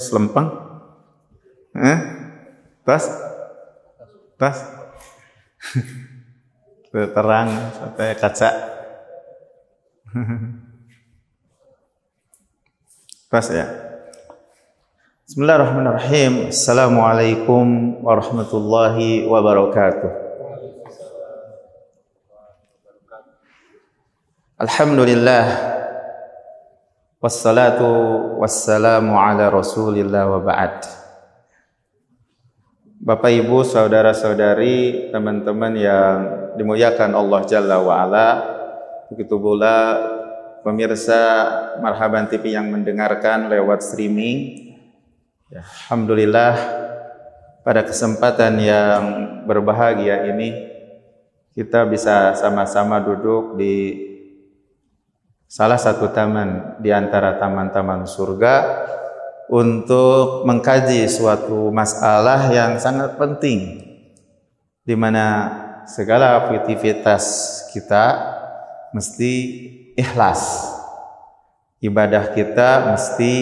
Selempang? Tas? Terang sampai kaca. Pas ya. Bismillahirrahmanirrahim. Assalamualaikum warahmatullahi wabarakatuh. Alhamdulillah. Wassalatu wassalamu ala Rasulillah wa ba'd. Bapak Ibu, saudara-saudari, teman-teman yang dimuliakan Allah Jalla wa Ala, begitu pula pemirsa Marhaban TV yang mendengarkan lewat streaming. Ya, alhamdulillah, pada kesempatan yang berbahagia ini kita bisa sama-sama duduk di salah satu taman di antara taman-taman surga untuk mengkaji suatu masalah yang sangat penting, di mana segala aktivitas kita mesti ikhlas, ibadah kita mesti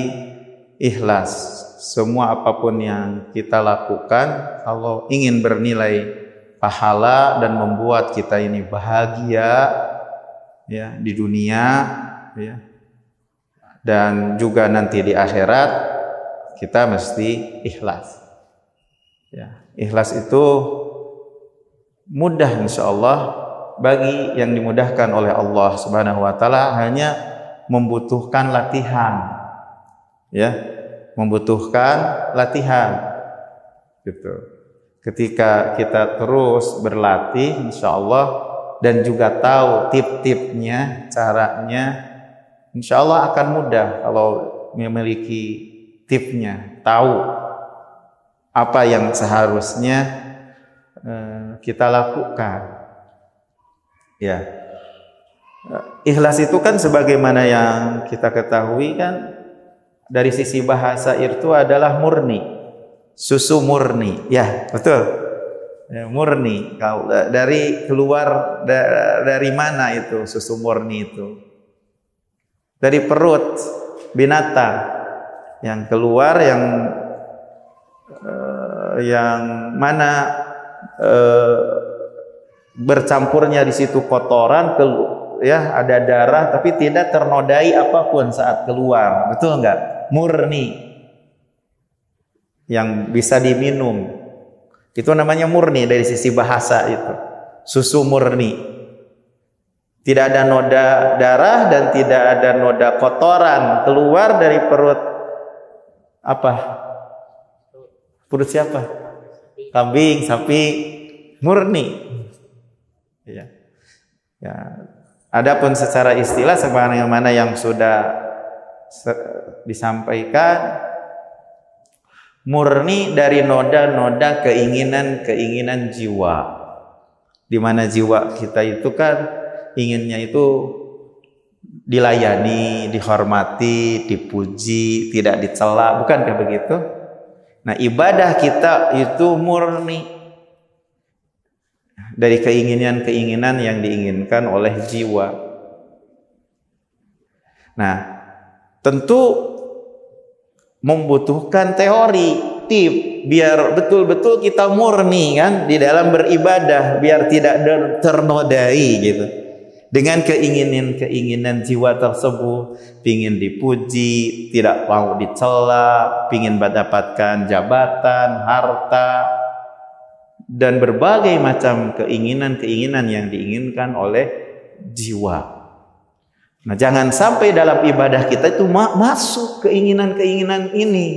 ikhlas. Semua apapun yang kita lakukan, kalau ingin bernilai pahala dan membuat kita ini bahagia ya di dunia ya, dan juga nanti di akhirat, kita mesti ikhlas ya. Ikhlas itu mudah insyaallah bagi yang dimudahkan oleh Allah Subhanahu wa taala, hanya membutuhkan latihan ya, membutuhkan latihan gitu. Ketika kita terus berlatih insyaallah dan juga tahu tip-tipnya, caranya, insya Allah akan mudah kalau memiliki tipnya, tahu apa yang seharusnya kita lakukan. Ya, ikhlas itu kan sebagaimana yang kita ketahui kan, dari sisi bahasa itu adalah murni, susu murni, ya betul. Ya, murni. Kalau dari keluar dari mana itu susu murni itu? Dari perut binatang yang keluar, yang mana bercampurnya di situ kotoran, ya ada darah, tapi tidak ternodai apapun saat keluar, betul enggak? Murni, yang bisa diminum. Itu namanya murni dari sisi bahasa itu. Susu murni. Tidak ada noda darah dan tidak ada noda kotoran keluar dari perut apa? Perut siapa? Kambing, sapi, murni. Ya. Ya. Adapun secara istilah sebagaimana yang sudah disampaikan, murni dari noda-noda keinginan jiwa, di mana jiwa kita itu kan inginnya itu dilayani, dihormati, dipuji, tidak dicela, bukankah begitu? Nah, ibadah kita itu murni dari keinginan-keinginan yang diinginkan oleh jiwa. Nah, tentu membutuhkan teori, tip, biar betul-betul kita murni kan di dalam beribadah, biar tidak ternodai gitu dengan keinginan jiwa tersebut, pingin dipuji, tidak mau dicela, pingin mendapatkan jabatan, harta, dan berbagai macam keinginan yang diinginkan oleh jiwa. Nah, jangan sampai dalam ibadah kita itu masuk keinginan-keinginan ini.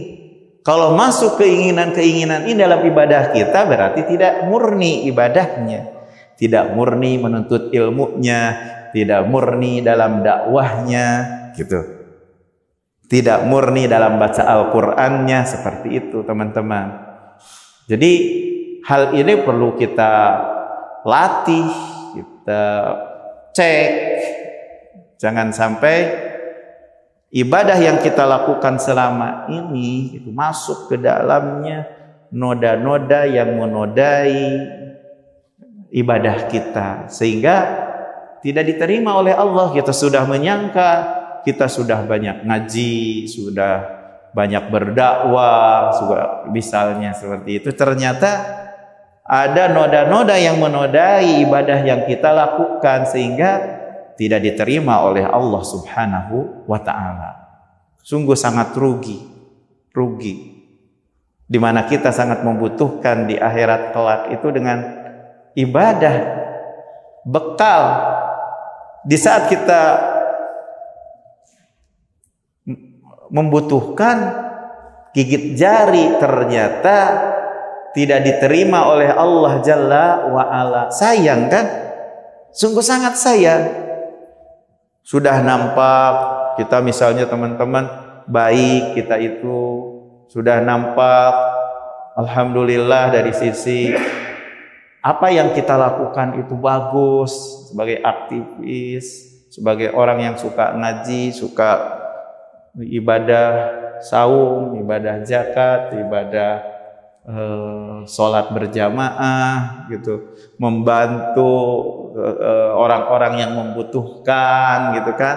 Kalau masuk keinginan-keinginan ini dalam ibadah kita, berarti tidak murni ibadahnya, tidak murni menuntut ilmunya, tidak murni dalam dakwahnya, gitu. Tidak murni dalam baca Al-Qur'annya, seperti itu, teman-teman. Jadi hal ini perlu kita latih, kita cek. Jangan sampai ibadah yang kita lakukan selama ini itu masuk ke dalamnya noda-noda yang menodai ibadah kita, sehingga tidak diterima oleh Allah. Kita sudah menyangka kita sudah banyak ngaji, sudah banyak berdakwah, misalnya seperti itu. Ternyata ada noda-noda yang menodai ibadah yang kita lakukan sehingga tidak diterima oleh Allah Subhanahu wa ta'ala. Sungguh sangat rugi. Di mana kita sangat membutuhkan di akhirat kelak itu dengan ibadah bekal. Di saat kita membutuhkan gigit jari ternyata tidak diterima oleh Allah Jalla wa Ala. Sayang kan? Sungguh sangat sayang. Sudah nampak kita misalnya teman-teman baik kita itu sudah nampak alhamdulillah dari sisi apa yang kita lakukan itu bagus sebagai aktivis, sebagai orang yang suka ngaji, suka ibadah saum, ibadah zakat, ibadah sholat berjamaah gitu, membantu orang-orang yang membutuhkan gitu kan,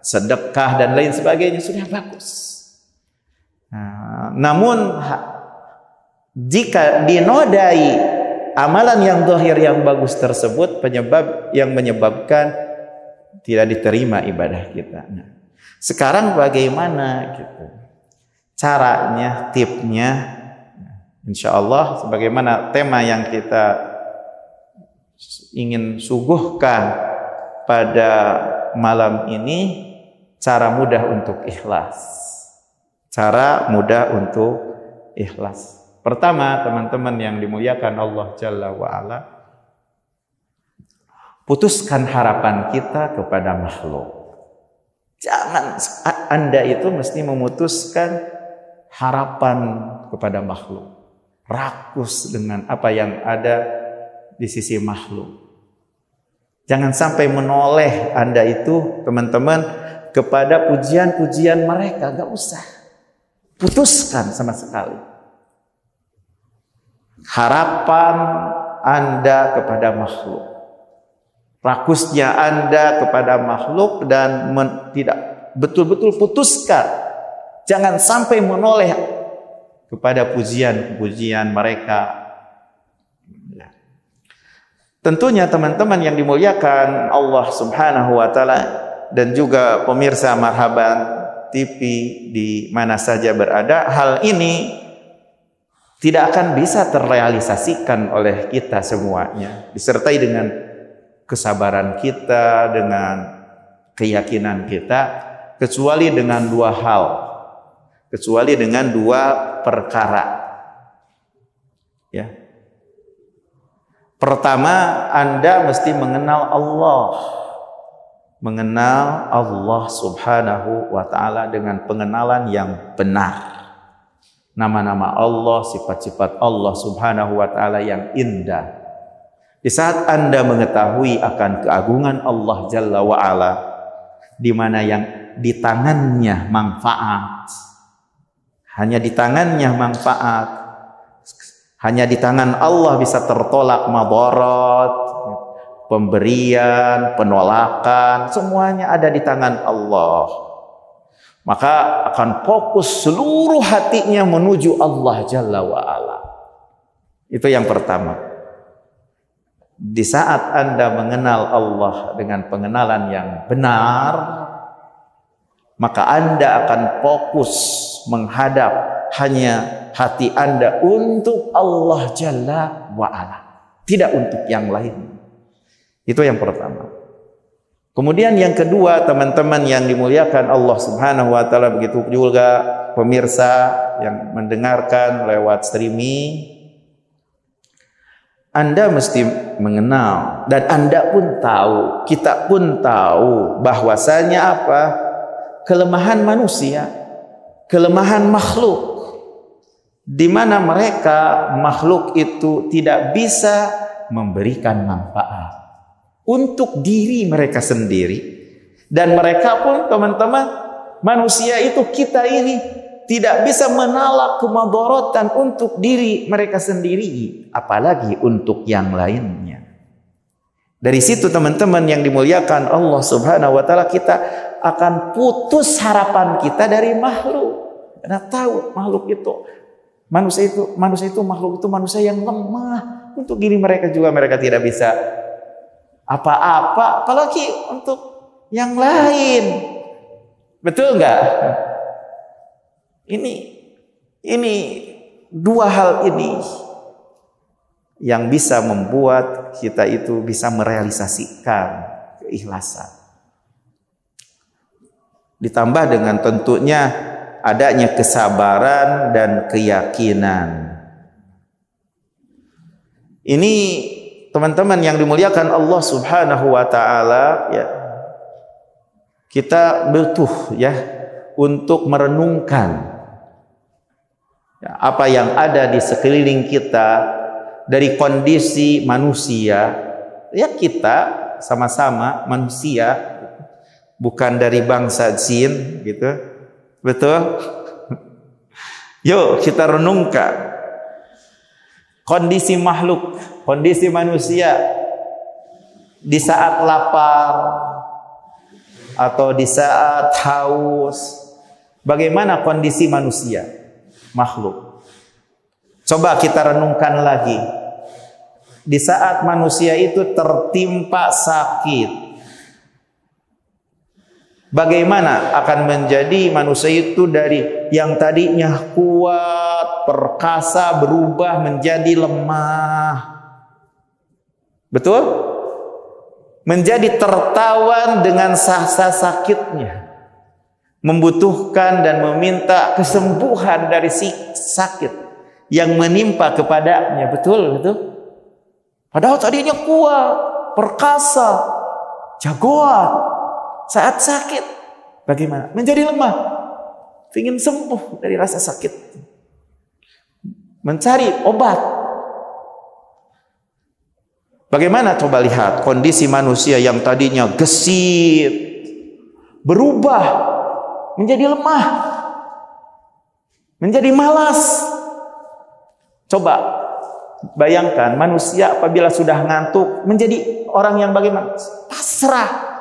sedekah dan lain sebagainya, sudah bagus. Namun jika dinodai amalan yang zahir yang bagus tersebut, yang menyebabkan tidak diterima ibadah kita. Sekarang bagaimana gitu caranya, tipnya? Insya Allah sebagaimana tema yang kita ingin suguhkan pada malam ini, cara mudah untuk ikhlas. Cara mudah untuk ikhlas. Pertama, teman-teman yang dimuliakan Allah Jalla wa'ala, putuskan harapan kita kepada makhluk. Jangan Anda itu mesti memutuskan harapan kepada makhluk. Rakus dengan apa yang ada di sisi makhluk. Jangan sampai menoleh Anda itu, teman-teman, kepada pujian-pujian mereka. Gak usah. Putuskan sama sekali. Harapan Anda kepada makhluk. Rakusnya Anda kepada makhluk dan tidak betul-betul putuskan. Jangan sampai menoleh kepada pujian-pujian mereka. Tentunya teman-teman yang dimuliakan Allah Subhanahu wa ta'ala dan juga pemirsa Marhaban TV di mana saja berada, hal ini tidak akan bisa terrealisasikan oleh kita semuanya, disertai dengan kesabaran kita, dengan keyakinan kita, kecuali dengan dua hal, kecuali dengan dua perkara. Ya. Pertama, Anda mesti mengenal Allah. Mengenal Allah Subhanahu wa ta'ala dengan pengenalan yang benar. Nama-nama Allah, sifat-sifat Allah Subhanahu wa ta'ala yang indah. Di saat Anda mengetahui akan keagungan Allah Jalla wa Ala, di mana yang di tangannya manfaat, hanya di tangannya manfaat, hanya di tangan Allah bisa tertolak madarat, pemberian, penolakan, semuanya ada di tangan Allah. Maka akan fokus seluruh hatinya menuju Allah Jalla wa Ala. Itu yang pertama. Di saat Anda mengenal Allah dengan pengenalan yang benar, maka Anda akan fokus menghadap hanya hati Anda untuk Allah Jalla wa Ala, tidak untuk yang lain. Itu yang pertama. Kemudian yang kedua, teman-teman yang dimuliakan Allah Subhanahu wa ta'ala, begitu juga pemirsa yang mendengarkan lewat streaming, Anda mesti mengenal dan Anda pun tahu, kita pun tahu bahwasanya apa? Kelemahan manusia, kelemahan makhluk, di mana mereka makhluk itu tidak bisa memberikan manfaat untuk diri mereka sendiri, dan mereka pun teman-teman manusia itu, kita ini tidak bisa menolak kemudaratan untuk diri mereka sendiri, apalagi untuk yang lainnya. Dari situ teman-teman yang dimuliakan Allah Subhanahu wa ta'ala, kita akan putus harapan kita dari makhluk. Karena tahu manusia itu manusia yang lemah. Untuk diri mereka juga mereka tidak bisa apa-apa, apalagi untuk yang lain. Betul nggak? Ini dua hal ini yang bisa membuat kita itu bisa merealisasikan keikhlasan. Ditambah dengan tentunya adanya kesabaran dan keyakinan. Ini teman-teman yang dimuliakan Allah Subhanahu wa taala, ya. Kita butuh ya untuk merenungkan ya, apa yang ada di sekeliling kita dari kondisi manusia. Ya, kita sama-sama manusia, bukan dari bangsa jin gitu. Betul? Yuk kita renungkan kondisi makhluk, kondisi manusia di saat lapar atau di saat haus. Bagaimana kondisi manusia, makhluk? Coba kita renungkan lagi. Di saat manusia itu tertimpa sakit, bagaimana akan menjadi manusia itu dari yang tadinya kuat, perkasa, berubah menjadi lemah. Betul? Menjadi tertawan dengan sasa sakitnya, membutuhkan dan meminta kesembuhan dari sakit yang menimpa kepadanya. Betul, betul. Padahal tadinya kuat, perkasa, jagoan. Saat sakit, bagaimana? Menjadi lemah, ingin sembuh dari rasa sakit, mencari obat. Bagaimana coba lihat kondisi manusia yang tadinya gesit, berubah menjadi lemah, menjadi malas. Coba bayangkan manusia apabila sudah ngantuk menjadi orang yang bagaimana? Pasrah.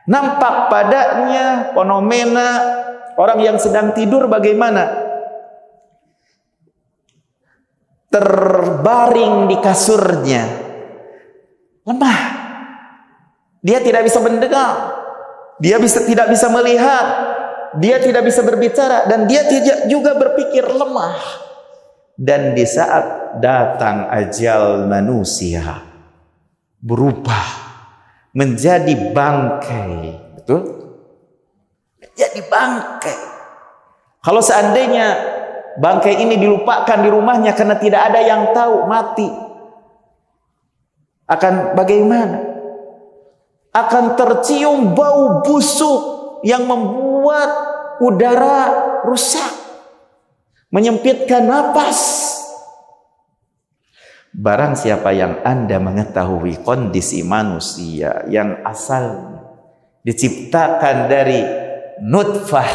Nampak padanya fenomena orang yang sedang tidur bagaimana? Terbaring di kasurnya, lemah. Dia tidak bisa mendengar, dia tidak bisa melihat, dia tidak bisa berbicara, dan dia tidak juga berpikir, lemah. Dan di saat datang ajal manusia, berubah menjadi bangkai. Betul? Menjadi bangkai. Kalau seandainya bangkai ini dilupakan di rumahnya karena tidak ada yang tahu, mati, akan bagaimana? Akan tercium bau busuk yang membuat udara rusak, menyempitkan napas. Barang siapa yang Anda mengetahui kondisi manusia yang asalnya diciptakan dari nutfah,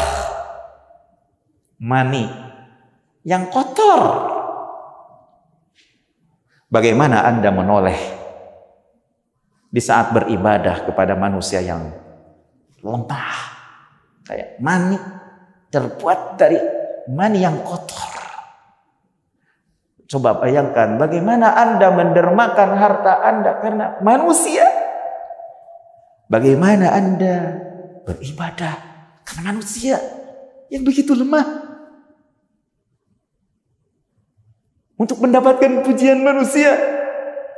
mani yang kotor, bagaimana Anda menoleh di saat beribadah kepada manusia yang lemah, kayak mani terbuat dari mani yang kotor? Coba bayangkan bagaimana Anda mendermakan harta Anda karena manusia. Bagaimana Anda beribadah karena manusia yang begitu lemah. Untuk mendapatkan pujian manusia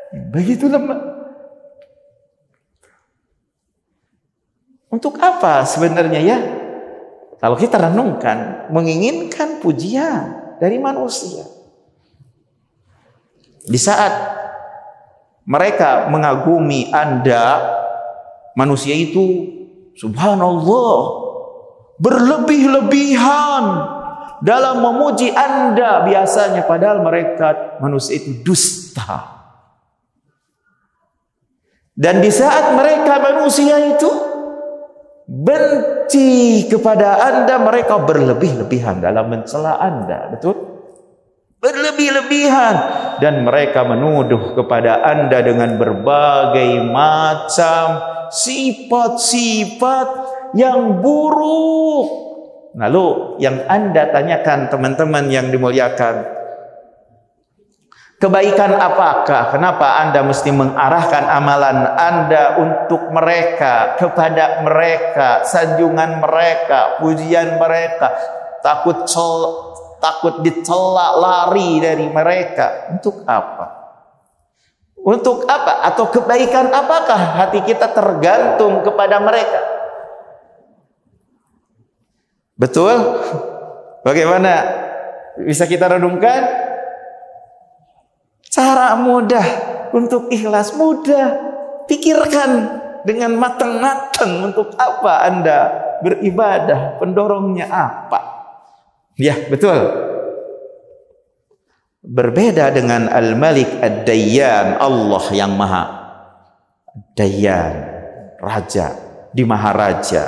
yang begitu lemah. Untuk apa sebenarnya ya? Kalau kita renungkan, menginginkan pujian dari manusia. Di saat mereka mengagumi Anda, manusia itu subhanallah berlebih-lebihan dalam memuji Anda biasanya, padahal mereka manusia itu dusta. Dan di saat mereka manusia itu benci kepada Anda, mereka berlebih-lebihan dalam mencela Anda. Betul? Berlebih-lebihan, dan mereka menuduh kepada Anda dengan berbagai macam sifat-sifat yang buruk. Lalu yang Anda tanyakan teman-teman yang dimuliakan, kebaikan apakah? Kenapa Anda mesti mengarahkan amalan Anda untuk mereka, kepada mereka, sanjungan mereka, pujian mereka, takut dicela, lari dari mereka? Untuk apa? Untuk apa? Atau kebaikan apakah hati kita tergantung kepada mereka? Betul? Bagaimana bisa kita renungkan? Cara mudah untuk ikhlas, mudah. Pikirkan dengan matang-matang untuk apa Anda beribadah, pendorongnya apa. Ya, betul. Berbeda dengan Al-Malik Ad-Dayyan, Allah yang Maha Dayyan, Raja, di Maharaja,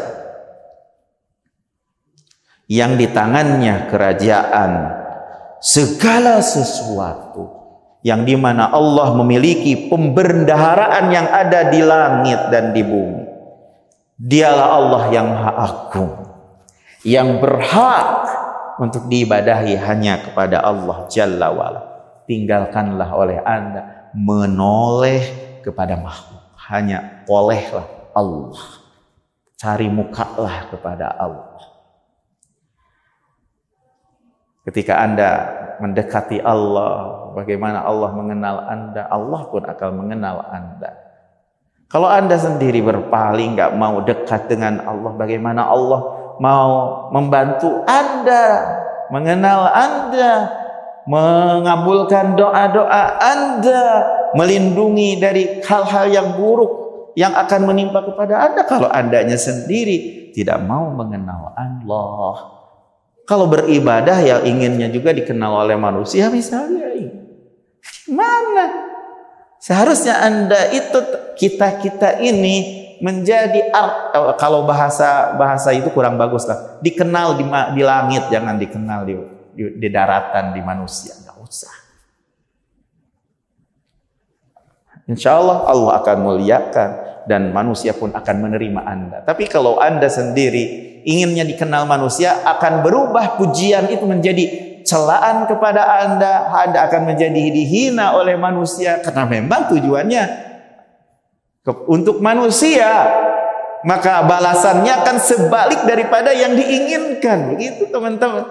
yang di tangannya kerajaan segala sesuatu, yang dimana Allah memiliki pembendaharaan yang ada di langit dan di bumi. Dialah Allah yang Maha Agung, yang berhak untuk diibadahi hanya kepada Allah Jalla wa'ala. Tinggalkanlah oleh Anda menoleh kepada makhluk, hanya olehlah Allah, cari mukalah kepada Allah. Ketika Anda mendekati Allah, bagaimana Allah mengenal Anda, Allah pun akan mengenal Anda. Kalau Anda sendiri berpaling, nggak mau dekat dengan Allah, bagaimana Allah mau membantu Anda, mengenal Anda, mengabulkan doa-doa Anda, melindungi dari hal-hal yang buruk yang akan menimpa kepada Anda kalau Andanya sendiri tidak mau mengenal Allah. Kalau beribadah yang inginnya juga dikenal oleh manusia misalnya, mana? Seharusnya Anda itu, kita ini menjadi kalau bahasa itu kurang bagus lah. Dikenal di langit, jangan dikenal di daratan, di manusia. Nggak usah. Insya Allah Allah akan muliakan dan manusia pun akan menerima Anda. Tapi kalau Anda sendiri inginnya dikenal manusia, akan berubah pujian itu menjadi celaan kepada Anda. Anda akan menjadi dihina oleh manusia karena memang tujuannya untuk manusia, maka balasannya akan sebalik daripada yang diinginkan. Begitu teman-teman.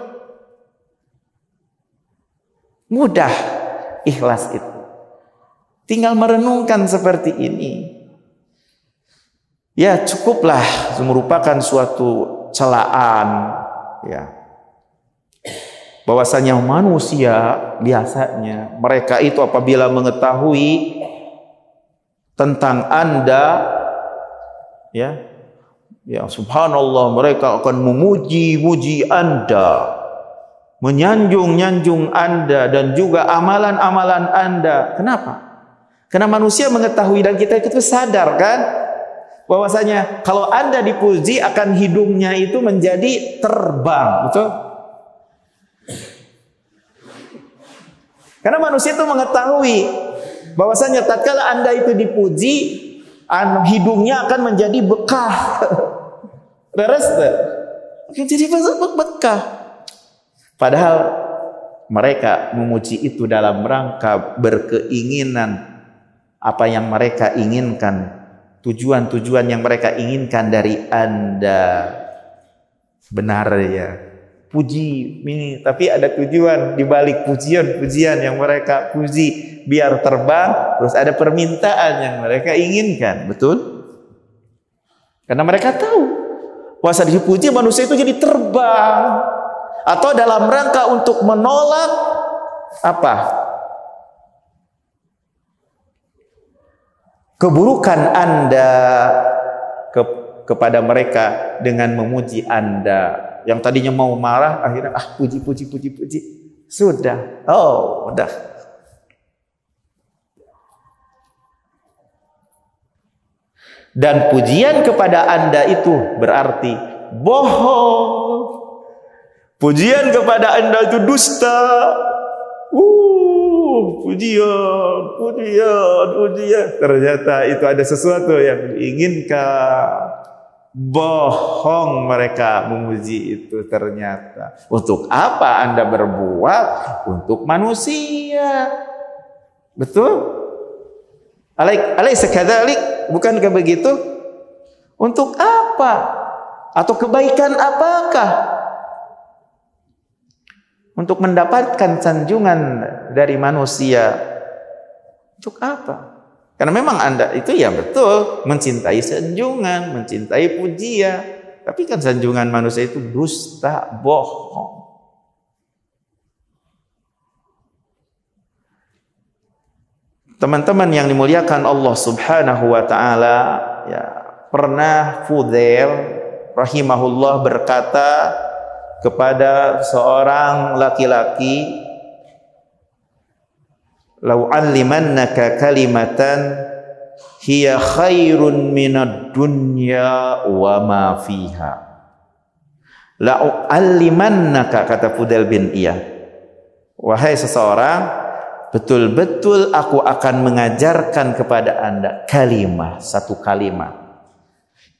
Mudah ikhlas itu. Tinggal merenungkan seperti ini. Ya, cukuplah merupakan suatu celaan, ya, bahwasanya manusia biasanya mereka itu apabila mengetahui tentang Anda, ya subhanallah, mereka akan memuji-muji Anda, menyanjung-nyanjung Anda dan juga amalan-amalan Anda. Kenapa? Karena manusia mengetahui dan kita itu sadar kan, bahwasanya kalau Anda dipuji akan hidungnya itu menjadi terbang, betul? Karena manusia itu mengetahui bahwasanya tatkala Anda itu dipuji, hidungnya akan menjadi bekah. Beres tuh. Akan jadi bekah. Padahal mereka memuji itu dalam rangka berkeinginan apa yang mereka inginkan, tujuan-tujuan yang mereka inginkan dari Anda. Benar ya, puji ini, tapi ada tujuan di balik pujian-pujian yang mereka puji biar terbang, terus ada permintaan yang mereka inginkan, betul? Karena mereka tahu bahwa dipuji manusia itu jadi terbang, atau dalam rangka untuk menolak apa? Keburukan Anda kepada mereka dengan memuji Anda. Yang tadinya mau marah, akhirnya puji. Sudah. Oh, udah. Dan pujian kepada Anda itu berarti bohong. Pujian kepada Anda itu dusta. Pujian. Ternyata itu ada sesuatu yang diinginkan. Bohong mereka memuji itu ternyata. Untuk apa Anda berbuat? Untuk manusia. Betul? Alaysa kadzalik? Bukankah begitu? Untuk apa? Atau kebaikan apakah? Untuk mendapatkan sanjungan dari manusia. Untuk apa? Karena memang Anda itu ya betul mencintai sanjungan, mencintai pujian. Tapi kan sanjungan manusia itu dusta, bohong. Teman-teman yang dimuliakan Allah Subhanahu wa taala, ya, pernah Fudail rahimahullah berkata kepada seorang laki-laki, "Lau 'allimannaka kalimatan hiya khairun minad dunya wa ma fiha." "Lau 'allimannaka," kata Fudail bin Iyad, wahai seseorang, betul-betul aku akan mengajarkan kepada Anda kalimat, satu kalimat.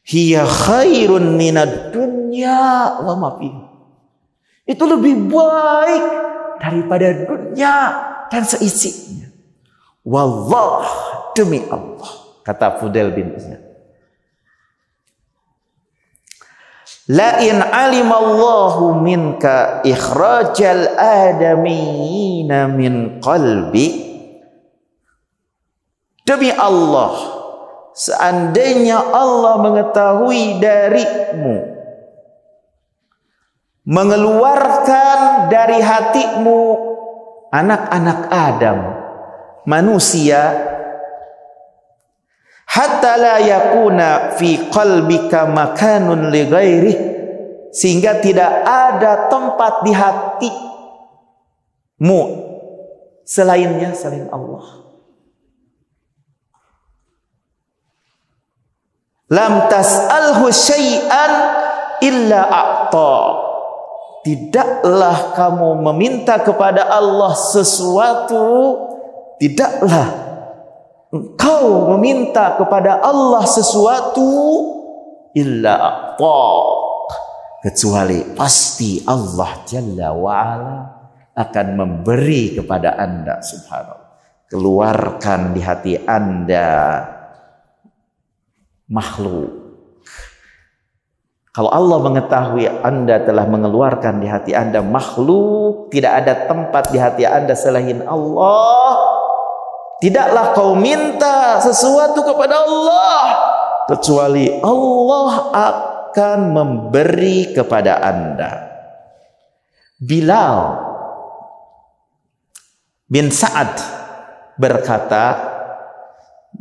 Hiya khairun minad dunya wa ma fiha. Itu lebih baik daripada dunia dan seisinya. Wallah, demi Allah, kata Fudail bin Iyad. La in alimallahu minka ikhrajal adamina min qalbi. Demi Allah, seandainya Allah mengetahui darimu mengeluarkan dari hatimu anak-anak Adam, manusia, hatta la yakuna fi qalbika makanun li ghairih, sehingga tidak ada tempat di hatimu selainnya, selain Allah. Lam tas'alhu syai'an illa a'ta. Tidaklah kamu meminta kepada Allah sesuatu, tidaklah engkau meminta kepada Allah sesuatu illa a'ta, kecuali pasti Allah Jalla wa'ala akan memberi kepada Anda. Subhanallah. Keluarkan di hati Anda makhluk. Kalau Allah mengetahui Anda telah mengeluarkan di hati Anda makhluk, tidak ada tempat di hati Anda selain Allah, tidaklah kau minta sesuatu kepada Allah, kecuali Allah akan memberi kepada Anda. Bilal bin Sa'ad berkata,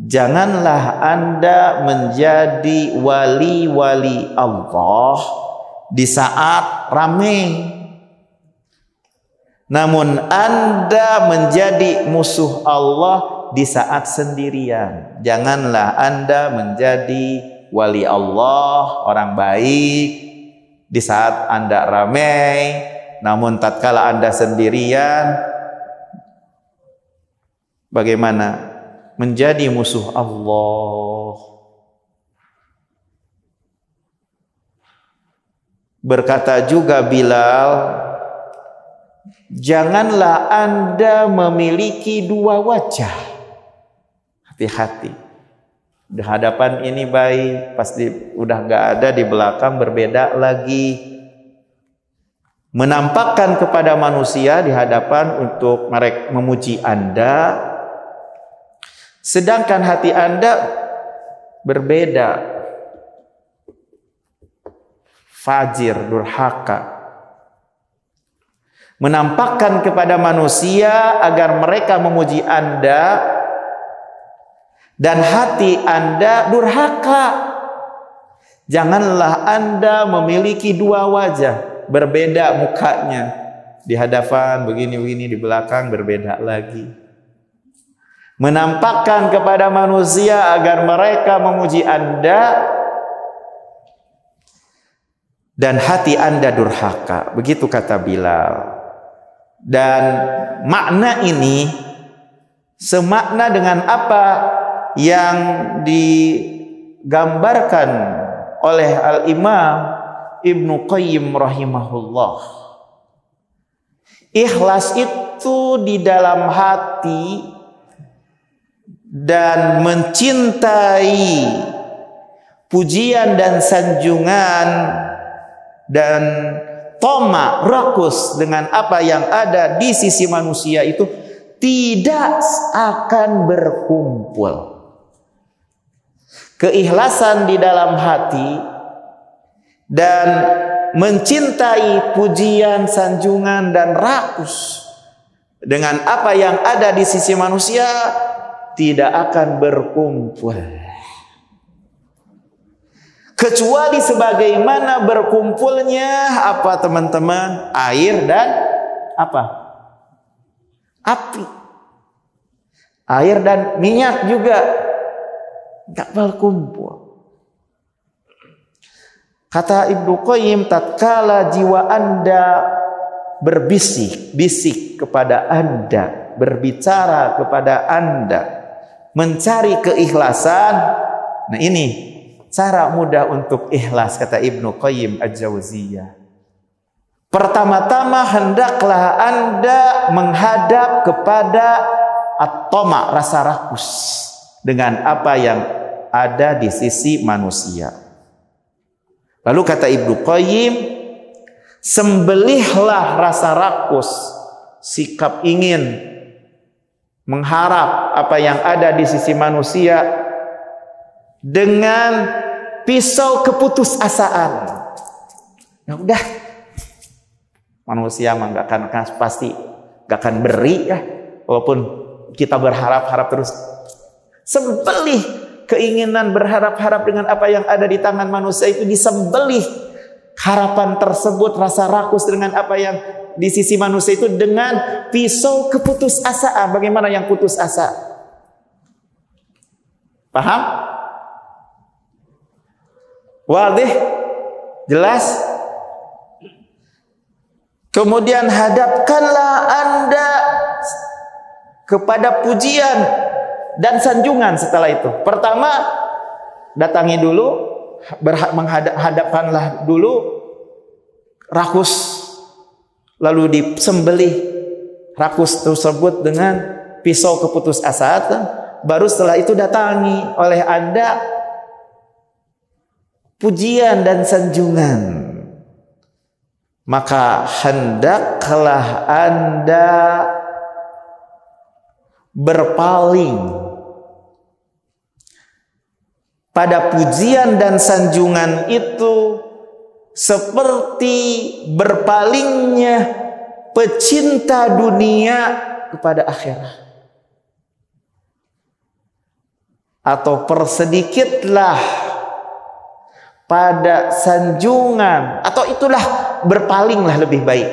janganlah Anda menjadi wali-wali Allah di saat ramai, namun Anda menjadi musuh Allah di saat sendirian. Janganlah Anda menjadi wali Allah, orang baik, di saat Anda ramai, namun tatkala Anda sendirian, bagaimana? Menjadi musuh Allah. Berkata juga Bilal, janganlah Anda memiliki dua wajah. Hati-hati. Di hadapan ini baik, pasti udah nggak ada, di belakang berbeda lagi. Menampakkan kepada manusia di hadapan untuk mereka memuji Anda, sedangkan hati Anda berbeda, fajir, durhaka. Menampakkan kepada manusia agar mereka memuji Anda, dan hati Anda durhaka. Janganlah Anda memiliki dua wajah, berbeda mukanya. Di hadapan begini-begini, di belakang berbeda lagi. Menampakkan kepada manusia agar mereka memuji Anda, dan hati Anda durhaka. Begitu kata Bilal. Dan makna ini semakna dengan apa yang digambarkan oleh Al-Imam Ibnu Qayyim rahimahullah. Ikhlas itu di dalam hati dan mencintai pujian dan sanjungan dan toma rakus dengan apa yang ada di sisi manusia itu tidak akan berkumpul. Keikhlasan di dalam hati dan mencintai pujian, sanjungan dan rakus dengan apa yang ada di sisi manusia tidak akan berkumpul. Kecuali sebagaimana berkumpulnya apa teman-teman? Air dan apa? Api. Air dan minyak juga enggak berkumpul. Kata Ibnu Qayyim, tatkala jiwa Anda berbisik kepada Anda, berbicara kepada Anda, mencari keikhlasan. Nah ini cara mudah untuk ikhlas, kata Ibnu Qayyim Al-Jauziyah. Pertama-tama hendaklah Anda menghadap kepada at-tama, rasa rakus dengan apa yang ada di sisi manusia. Lalu kata Ibnu Qayyim, sembelihlah rasa rakus, sikap ingin mengharap apa yang ada di sisi manusia dengan pisau keputusasaan. Ya udah, manusia mah pasti gak akan beri ya, walaupun kita berharap-harap terus. Sembelih keinginan berharap-harap dengan apa yang ada di tangan manusia itu, disembelih harapan tersebut, rasa rakus dengan apa yang di sisi manusia itu dengan pisau keputusasaan. Bagaimana yang putus asa? Paham? Wadih? Jelas? Kemudian hadapkanlah Anda kepada pujian dan sanjungan setelah itu. Pertama, datangi dulu, menghadapkanlah dulu rakus, lalu disembelih rakus tersebut dengan pisau keputusasaan. Baru setelah itu datangi oleh Anda pujian dan sanjungan. Maka hendaklah Anda berpaling pada pujian dan sanjungan itu seperti berpalingnya pecinta dunia kepada akhirat. Atau persedikitlah pada sanjungan, atau itulah berpalinglah lebih baik.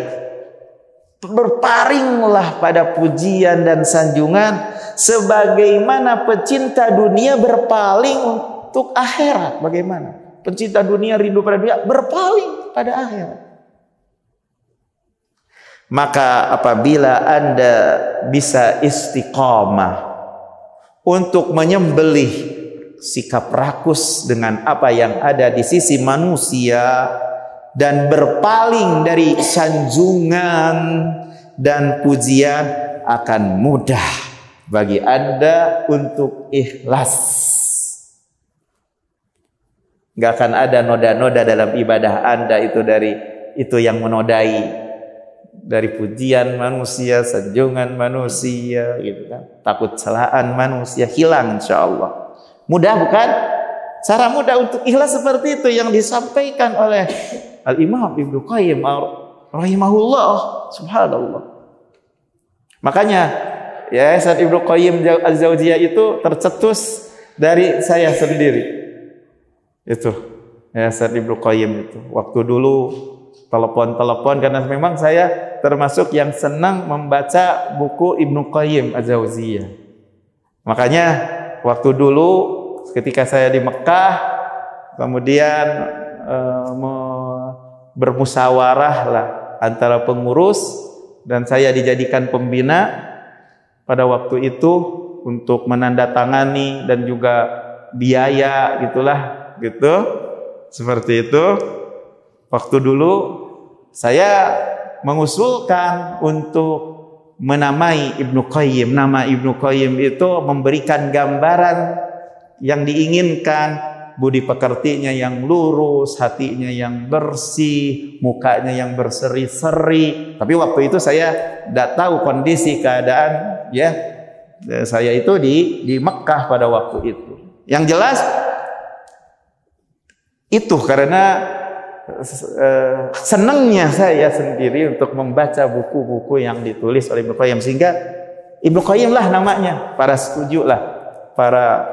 Berparinglah pada pujian dan sanjungan sebagaimana pecinta dunia berpaling untuk akhirat. Bagaimana? Pencinta dunia rindu pada dunia, berpaling pada akhirat. Maka apabila Anda bisa istiqamah untuk menyembelih sikap rakus dengan apa yang ada di sisi manusia dan berpaling dari sanjungan dan pujian, akan mudah bagi Anda untuk ikhlas. Gak akan ada noda-noda dalam ibadah Anda itu yang menodai dari pujian manusia, sanjungan manusia, gitu kan. Takut celaan manusia hilang, insyaallah. Mudah bukan? Cara mudah untuk ikhlas seperti itu yang disampaikan oleh Al-Imam Ibnu Qayyim rahimahullah. Subhanallah. Makanya Yayasan Ibnu Qayyim Al-Jauziyah itu tercetus dari saya sendiri. Itu Yayasan Ibnu Qayyim itu. Waktu dulu telepon karena memang saya termasuk yang senang membaca buku Ibnu Qayyim Al-Jauziyah. Makanya waktu dulu ketika saya di Mekah, kemudian bermusyawarah lah antara pengurus dan saya dijadikan pembina pada waktu itu untuk menandatangani dan juga biaya gitulah gitu. Seperti itu. Waktu dulu saya mengusulkan untuk menamai Ibnu Qayyim. Nama Ibnu Qayyim itu memberikan gambaran yang diinginkan, budi pekertinya yang lurus, hatinya yang bersih, mukanya yang berseri-seri. Tapi waktu itu saya tidak tahu kondisi keadaan ya. Saya itu di Mekah pada waktu itu. Yang jelas itu karena senangnya saya sendiri untuk membaca buku-buku yang ditulis oleh Ibnu Qayyim, sehingga Ibnu Qayyim lah namanya. Para setuju lah, para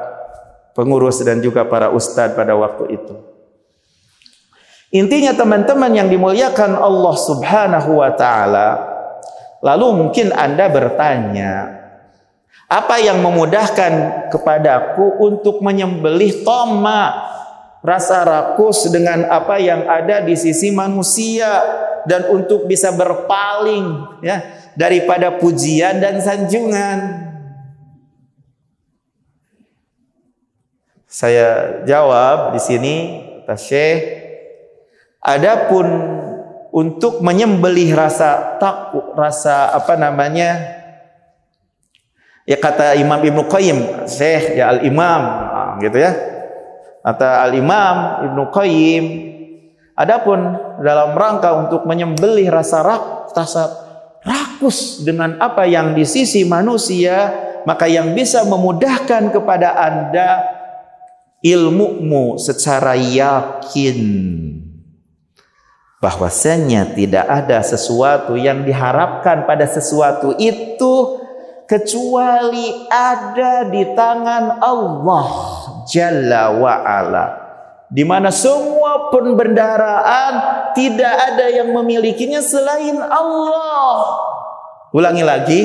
pengurus dan juga para ustadz pada waktu itu. Intinya teman-teman yang dimuliakan Allah Subhanahu wa taala, lalu mungkin Anda bertanya, apa yang memudahkan kepadaku untuk menyembelih toma, rasa rakus dengan apa yang ada di sisi manusia, dan untuk bisa berpaling ya daripada pujian dan sanjungan? Saya jawab di sini, kata Syekh, adapun untuk menyembelih rasa takut, rasa ya kata Imam Ibnu Qayyim, Syekh ya Al-Imam gitu ya. Kata Al-Imam Ibnu Qayyim, adapun dalam rangka untuk menyembelih rasa rakus dengan apa yang di sisi manusia, maka yang bisa memudahkan kepada Anda ilmumu secara yakin bahwasanya tidak ada sesuatu yang diharapkan pada sesuatu itu kecuali ada di tangan Allah Jalla wa'ala, di mana semua pembendaraan tidak ada yang memilikinya selain Allah. Ulangi lagi,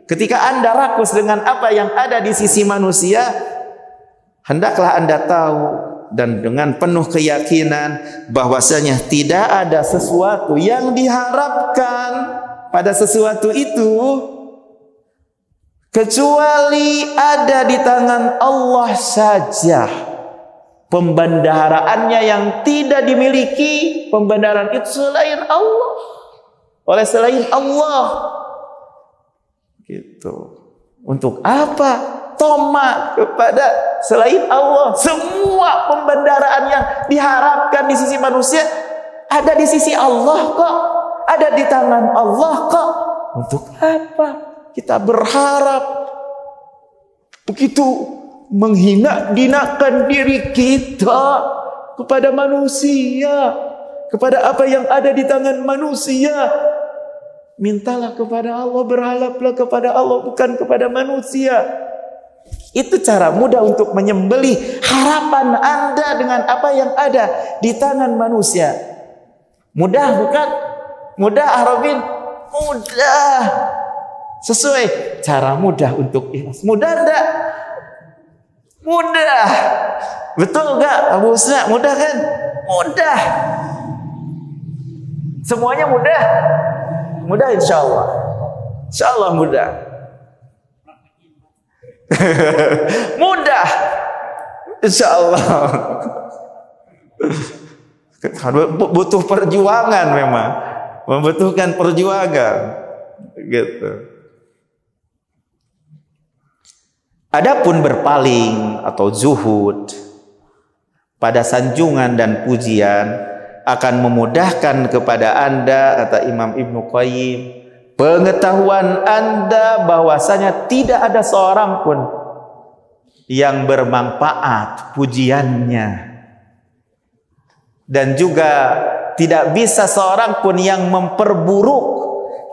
ketika Anda rakus dengan apa yang ada di sisi manusia, hendaklah Anda tahu dan dengan penuh keyakinan bahwasanya tidak ada sesuatu yang diharapkan pada sesuatu itu kecuali ada di tangan Allah saja. Pembendaharaannya yang tidak dimiliki pembendaharaan itu selain Allah, oleh selain Allah. Gitu. Untuk apa toma kepada selain Allah? Semua pembendaharaan yang diharapkan di sisi manusia ada di sisi Allah kok, ada di tangan Allah kok. Untuk apa kita berharap begitu menghina-hinakan diri kita kepada manusia, kepada apa yang ada di tangan manusia? Mintalah kepada Allah, berharaplah kepada Allah, bukan kepada manusia. Itu cara mudah untuk menyembelih harapan Anda dengan apa yang ada di tangan manusia. Mudah bukan? Mudah Arabin? Mudah. Sesuai cara mudah untuk ikhlas. Mudah enggak? Mudah. Betul enggak Abu Husna? Mudah kan? Mudah. Semuanya mudah. Mudah insyaallah. Insyaallah mudah. Mudah. Insyaallah. Butuh perjuangan memang. Membutuhkan perjuangan. Gitu. Adapun berpaling atau zuhud pada sanjungan dan pujian akan memudahkan kepada Anda, kata Imam Ibnu Qayyim, pengetahuan Anda bahwasanya tidak ada seorang pun yang bermanfaat pujiannya, dan juga tidak bisa seorang pun yang memperburuk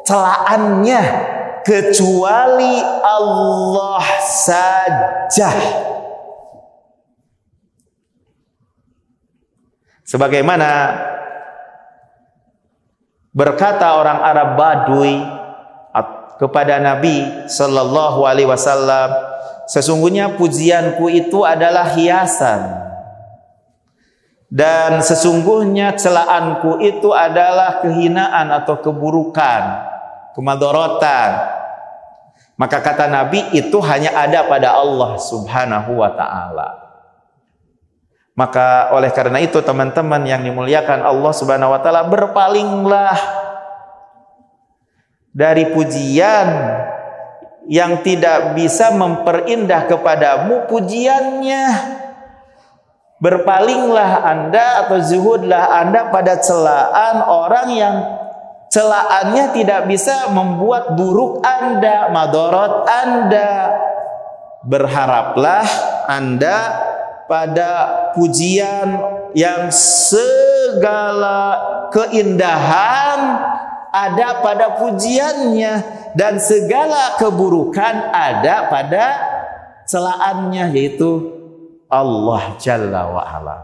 celaannya kecuali Allah saja. Sebagaimana berkata orang Arab Badui kepada Nabi sallallahu alaihi wasallam, sesungguhnya pujianku itu adalah hiasan, dan sesungguhnya celaanku itu adalah kehinaan atau keburukan, kemadharatan. Maka kata Nabi, itu hanya ada pada Allah Subhanahu wa ta'ala. Maka oleh karena itu teman-teman yang dimuliakan Allah Subhanahu wa taala, berpalinglah dari pujian yang tidak bisa memperindah kepadamu pujiannya. Berpalinglah Anda atau zuhudlah Anda pada celaan orang yang celaannya tidak bisa membuat buruk Anda, madarat Anda. Berharaplah Anda pada pujian yang segala keindahan ada pada pujiannya dan segala keburukan ada pada celaannya, yaitu Allah Jalla wa Ala.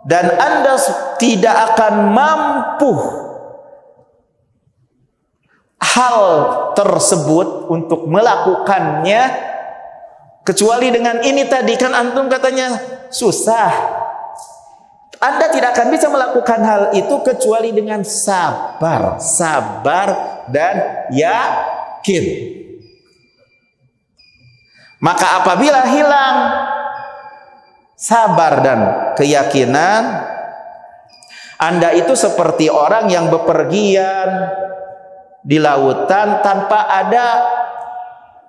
Dan Anda tidak akan mampu hal tersebut untuk melakukannya kecuali dengan ini tadi. Kan antum katanya susah. Anda tidak akan bisa melakukan hal itu kecuali dengan sabar, dan yakin. Maka apabila hilang sabar dan keyakinan, Anda itu seperti orang yang bepergian di lautan tanpa ada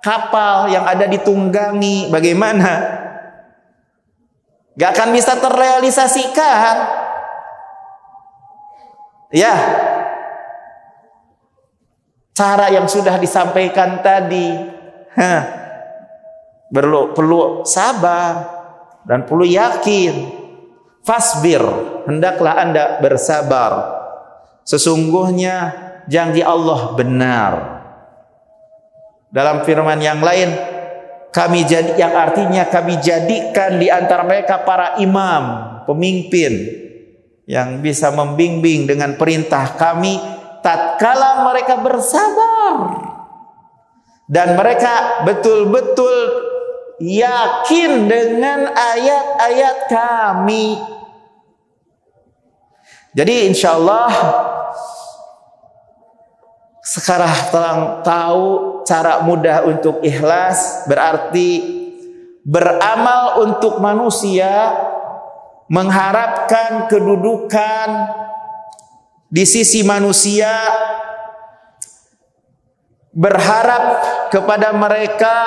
kapal yang ada ditunggangi. Bagaimana? Gak akan bisa terrealisasikan. Ya, cara yang sudah disampaikan tadi, perlu sabar dan perlu yakin. Fasbir, hendaklah Anda bersabar. Sesungguhnya janji Allah benar. Dalam firman yang lain, yang artinya kami jadikan di antara mereka para imam, pemimpin yang bisa membimbing dengan perintah kami tatkala mereka bersabar dan mereka betul-betul yakin dengan ayat-ayat kami. Jadi insyaallah sekarang telah tahu cara mudah untuk ikhlas, berarti beramal untuk manusia, mengharapkan kedudukan di sisi manusia, berharap kepada mereka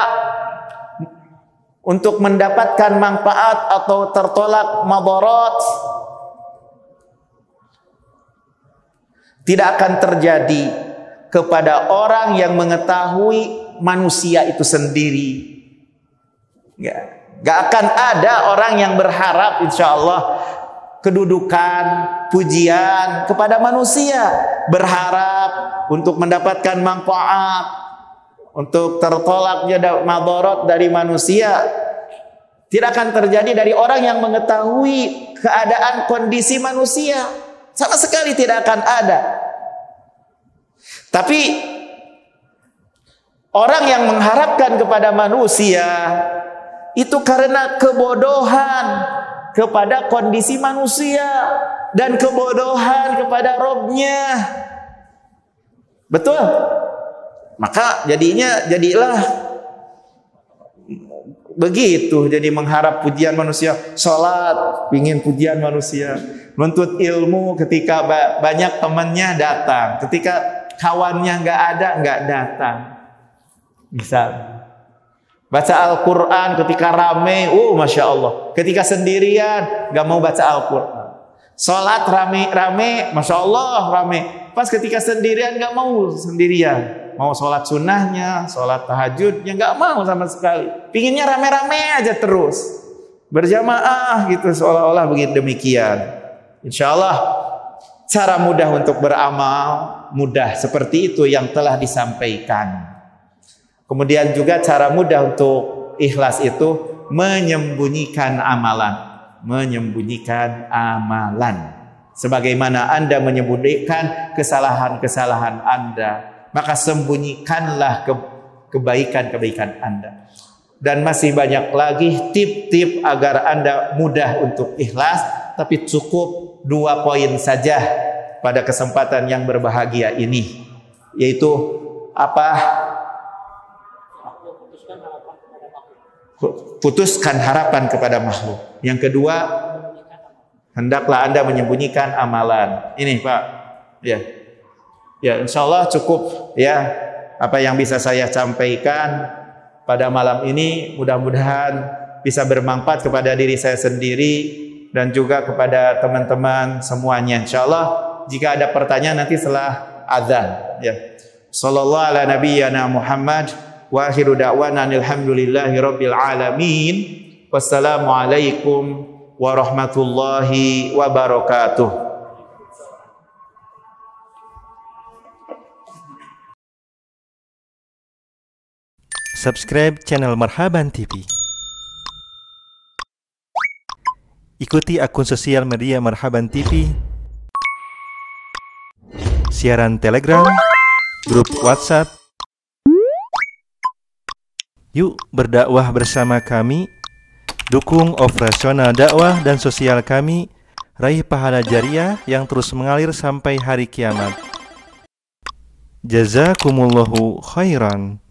untuk mendapatkan manfaat atau tertolak madarat, tidak akan terjadi kepada orang yang mengetahui manusia itu sendiri. Gak akan ada orang yang berharap insyaallah kedudukan, pujian kepada manusia, berharap untuk mendapatkan manfaat, untuk tertolaknya madarat dari manusia. Tidak akan terjadi dari orang yang mengetahui keadaan kondisi manusia. Sama sekali tidak akan ada. Tapi orang yang mengharapkan kepada manusia itu karena kebodohan kepada kondisi manusia dan kebodohan kepada Robnya. Betul? Maka jadilah begitu. Jadi mengharap pujian manusia, sholat ingin pujian manusia, menuntut ilmu ketika banyak temannya datang, ketika kawannya nggak datang. Bisa baca Al-Quran ketika rame, masya Allah. Ketika sendirian nggak mau baca Al-Quran. Sholat rame, masya Allah rame. Pas ketika sendirian nggak mau sendirian, mau sholat sunnahnya, sholat tahajudnya nggak mau sama sekali. Pinginnya rame-rame aja terus, berjamaah gitu, seolah-olah begitu demikian. Insya Allah cara mudah untuk beramal mudah seperti itu yang telah disampaikan. Kemudian juga cara mudah untuk ikhlas itu menyembunyikan amalan. Sebagaimana Anda menyembunyikan kesalahan-kesalahan Anda, maka sembunyikanlah kebaikan-kebaikan Anda. Dan masih banyak lagi tip-tip agar Anda mudah untuk ikhlas, tapi cukup 2 poin saja pada kesempatan yang berbahagia ini, yaitu apa? putuskan harapan kepada makhluk. Yang kedua, hendaklah Anda menyembunyikan amalan. Ini Pak, ya, ya, insya Allah cukup ya apa yang bisa saya sampaikan pada malam ini. Mudah-mudahan bisa bermanfaat kepada diri saya sendiri dan juga kepada teman-teman semuanya. Insya Allah jika ada pertanyaan nanti setelah azan. Ya, sallallahu ala nabiyyana Muhammad. Wa akhiru da'wana alhamdulillahi rabbil alamin. Wassalamualaikum warahmatullahi wabarakatuh. Subscribe channel Marhaban TV. Ikuti akun sosial media Marhaban TV, siaran Telegram, grup WhatsApp. Yuk berdakwah bersama kami, dukung operasional dakwah dan sosial kami, raih pahala jariah yang terus mengalir sampai hari kiamat. Jazakumullahu khairan.